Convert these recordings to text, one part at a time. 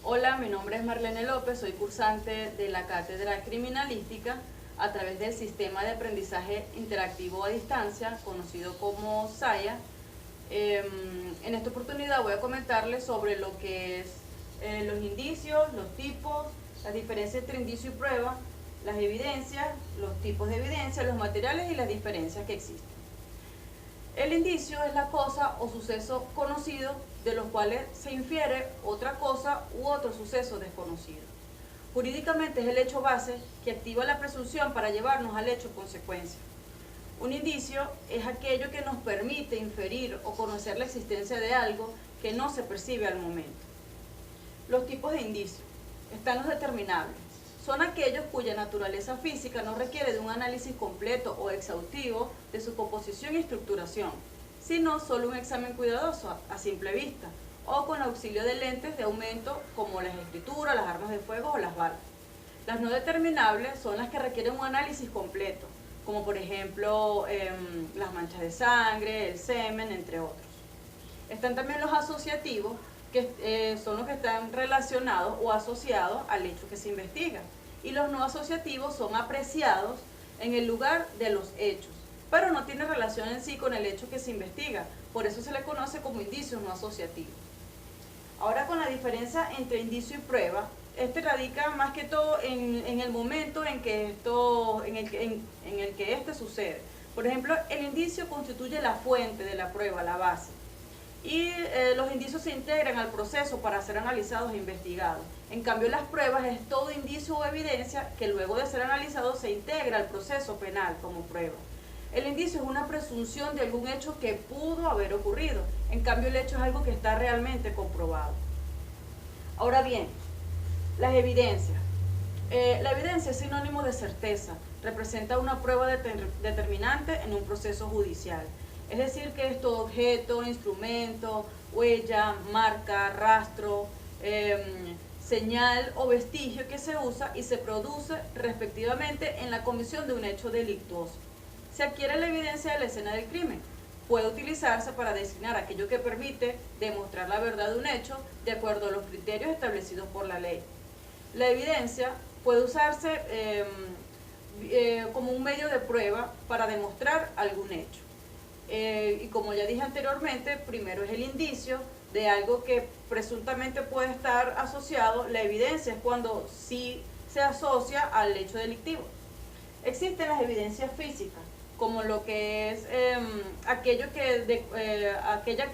Hola, mi nombre es Marlene López, soy cursante de la Cátedra Criminalística a través del Sistema de Aprendizaje Interactivo a Distancia, conocido como SAIA. En esta oportunidad voy a comentarles sobre lo que es los indicios, los tipos, las diferencias entre indicio y prueba, las evidencias, los tipos de evidencia, los materiales y las diferencias que existen. El indicio es la cosa o suceso conocido de los cuales se infiere otra cosa u otro suceso desconocido. Jurídicamente es el hecho base que activa la presunción para llevarnos al hecho consecuencia. Un indicio es aquello que nos permite inferir o conocer la existencia de algo que no se percibe al momento. Los tipos de indicios están los determinables. Son aquellos cuya naturaleza física no requiere de un análisis completo o exhaustivo de su composición y estructuración, sino solo un examen cuidadoso a simple vista o con auxilio de lentes de aumento como las escrituras, las armas de fuego o las balas. Las no determinables son las que requieren un análisis completo, como por ejemplo las manchas de sangre, el semen, entre otros. Están también los asociativos, que son los que están relacionados o asociados al hecho que se investiga. Y los no asociativos son apreciados en el lugar de los hechos, pero no tienen relación en sí con el hecho que se investiga. Por eso se le conoce como indicios no asociativos. Ahora, con la diferencia entre indicio y prueba, radica más que todo en el momento en el que este sucede. Por ejemplo, el indicio constituye la fuente de la prueba, la base. Y los indicios se integran al proceso para ser analizados e investigados. En cambio, las pruebas es todo indicio o evidencia que luego de ser analizado se integra al proceso penal como prueba. El indicio es una presunción de algún hecho que pudo haber ocurrido. En cambio, el hecho es algo que está realmente comprobado. Ahora bien, las evidencias. La evidencia es sinónimo de certeza, representa una prueba determinante en un proceso judicial. Es decir, que es todo objeto, instrumento, huella, marca, rastro, señal o vestigio que se usa y se produce respectivamente en la comisión de un hecho delictuoso. Se adquiere la evidencia de la escena del crimen. Puede utilizarse para designar aquello que permite demostrar la verdad de un hecho de acuerdo a los criterios establecidos por la ley. La evidencia puede usarse como un medio de prueba para demostrar algún hecho. Y como ya dije anteriormente, primero es el indicio de algo que presuntamente puede estar asociado. La evidencia es cuando sí se asocia al hecho delictivo. Existen las evidencias físicas, como lo que es aquella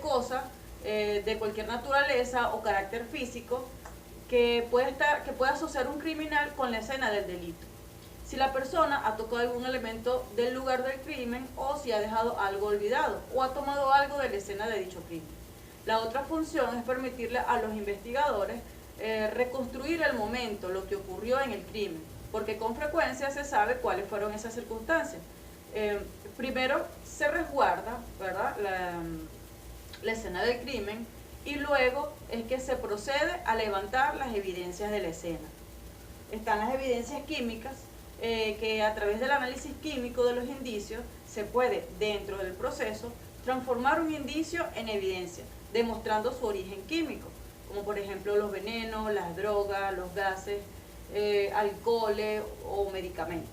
cosa de cualquier naturaleza o carácter físico que puede asociar un criminal con la escena del delito. Si la persona ha tocado algún elemento del lugar del crimen o si ha dejado algo olvidado o ha tomado algo de la escena de dicho crimen. La otra función es permitirle a los investigadores reconstruir el momento, lo que ocurrió en el crimen, porque con frecuencia se sabe cuáles fueron esas circunstancias. Primero se resguarda, ¿verdad?, la escena del crimen y luego es que se procede a levantar las evidencias de la escena. Están las evidencias químicas, que a través del análisis químico de los indicios se puede, dentro del proceso, transformar un indicio en evidencia, demostrando su origen químico, como por ejemplo los venenos, las drogas, los gases, alcoholes o medicamentos.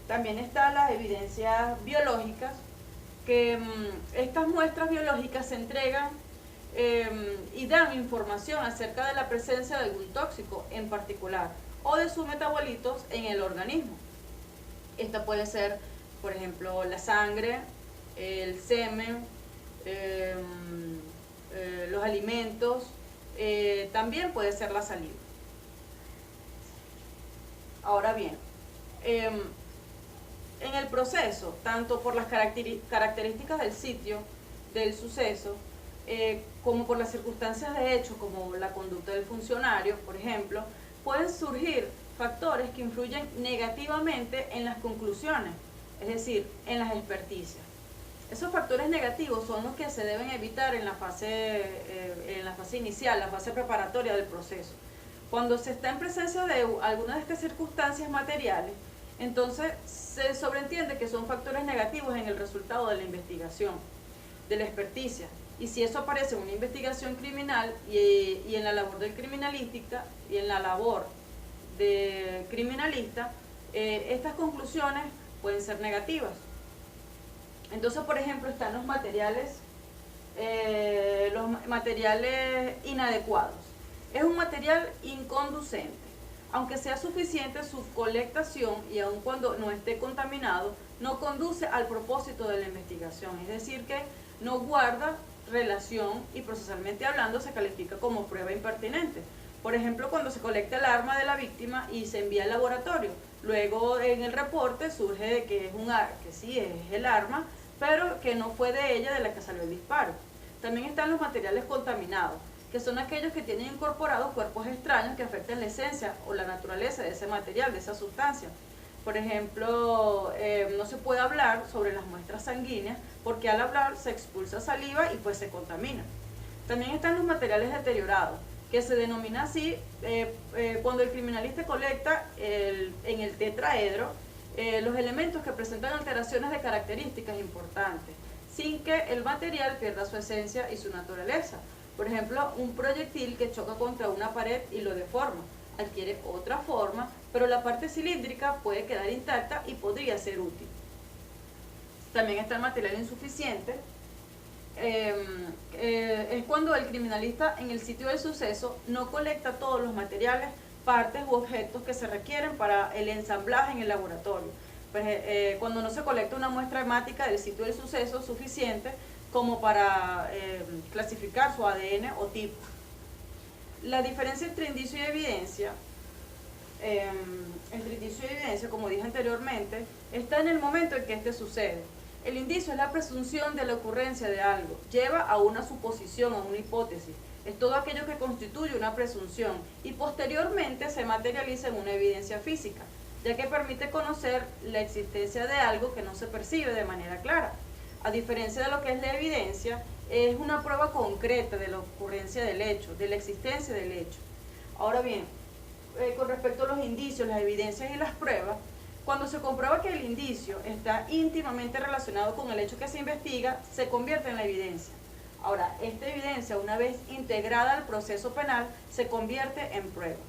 También están las evidencias biológicas, que estas muestras biológicas se entregan y dan información acerca de la presencia de algún tóxico en particular o de sus metabolitos en el organismo. Esta puede ser, por ejemplo, la sangre, el semen, los alimentos, también puede ser la saliva. Ahora bien, en el proceso, tanto por las características del sitio, del suceso, como por las circunstancias de hecho, como la conducta del funcionario, por ejemplo, pueden surgir factores que influyen negativamente en las conclusiones, es decir, en las experticias. Esos factores negativos son los que se deben evitar en la fase inicial, la fase preparatoria del proceso. Cuando se está en presencia de alguna de estas circunstancias materiales, entonces se sobreentiende que son factores negativos en el resultado de la investigación, de la experticia, y si eso aparece en una investigación criminal y en la labor del criminalística y en la labor de criminalista, estas conclusiones pueden ser negativas. Entonces, por ejemplo, están los materiales inadecuados. Es un material inconducente. Aunque sea suficiente su colectación y aun cuando no esté contaminado, no conduce al propósito de la investigación. Es decir, que no guarda relación y procesalmente hablando se califica como prueba impertinente. Por ejemplo, cuando se colecta el arma de la víctima y se envía al laboratorio, luego en el reporte surge de que que sí es el arma, pero que no fue de ella de la que salió el disparo. También están los materiales contaminados, que son aquellos que tienen incorporados cuerpos extraños que afectan la esencia o la naturaleza de ese material, de esa sustancia. Por ejemplo, no se puede hablar sobre las muestras sanguíneas porque al hablar se expulsa saliva y pues se contamina. También están los materiales deteriorados, que se denomina así cuando el criminalista colecta en el tetraedro los elementos que presentan alteraciones de características importantes, sin que el material pierda su esencia y su naturaleza. Por ejemplo, un proyectil que choca contra una pared y lo deforma, adquiere otra forma, pero la parte cilíndrica puede quedar intacta y podría ser útil. También está el material insuficiente. Es cuando el criminalista en el sitio del suceso no colecta todos los materiales, partes u objetos que se requieren para el ensamblaje en el laboratorio. Pues, cuando no se colecta una muestra hemática del sitio del suceso suficiente como para clasificar su ADN o tipo. La diferencia entre indicio y evidencia, como dije anteriormente, está en el momento en que este sucede. El indicio es la presunción de la ocurrencia de algo, lleva a una suposición, a una hipótesis. Es todo aquello que constituye una presunción y posteriormente se materializa en una evidencia física, ya que permite conocer la existencia de algo que no se percibe de manera clara. A diferencia de lo que es la evidencia, es una prueba concreta de la ocurrencia del hecho, de la existencia del hecho. Ahora bien, con respecto a los indicios, las evidencias y las pruebas, cuando se comprueba que el indicio está íntimamente relacionado con el hecho que se investiga, se convierte en la evidencia. Ahora, esta evidencia, una vez integrada al proceso penal, se convierte en prueba.